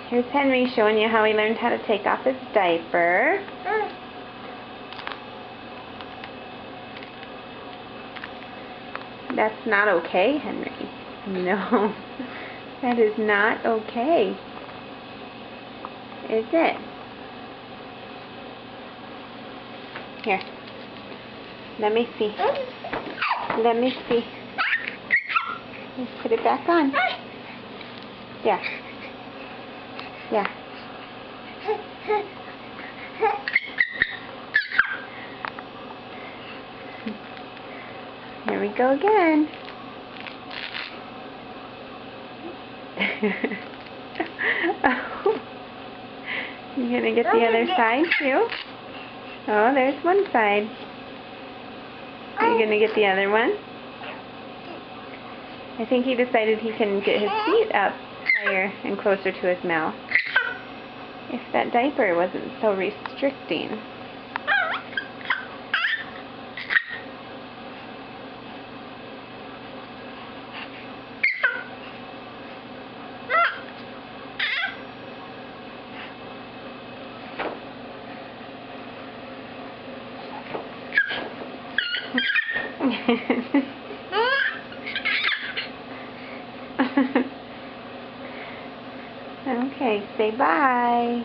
Here's Henry showing you how he learned how to take off his diaper. That's not okay, Henry. No, that is not okay. Is it? Here. Let me see. Let me see. Let's put it back on. Yeah. Yeah. Here we go again. Oh. You gonna get the other side too? Oh, there's one side. Are you gonna get the other one? I think he decided he can get his feet up higher and closer to his mouth. If that diaper wasn't so restricting. Okay, say bye.